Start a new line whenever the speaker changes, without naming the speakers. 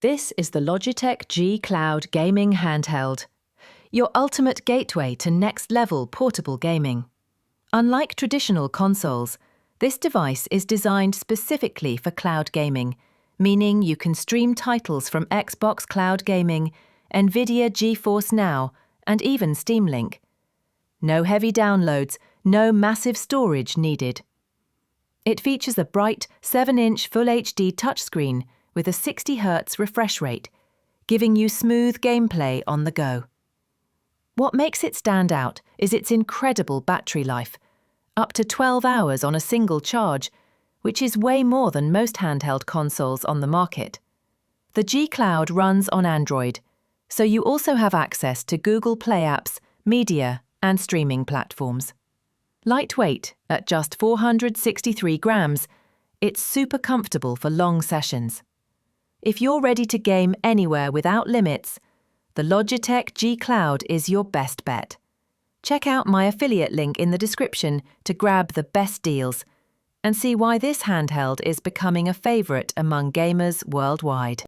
This is the Logitech G Cloud Gaming Handheld, your ultimate gateway to next-level portable gaming. Unlike traditional consoles, this device is designed specifically for cloud gaming, meaning you can stream titles from Xbox Cloud Gaming, NVIDIA GeForce Now, and even Steam Link. No heavy downloads, no massive storage needed. It features a bright 7-inch Full HD touchscreen with a 60Hz refresh rate, giving you smooth gameplay on the go. What makes it stand out is its incredible battery life, up to 12 hours on a single charge, which is way more than most handheld consoles on the market. The G Cloud runs on Android, so you also have access to Google Play apps, media, and streaming platforms. Lightweight, at just 463 grams, it's super comfortable for long sessions. If you're ready to game anywhere without limits, the Logitech G Cloud is your best bet. Check out my affiliate link in the description to grab the best deals and see why this handheld is becoming a favorite among gamers worldwide.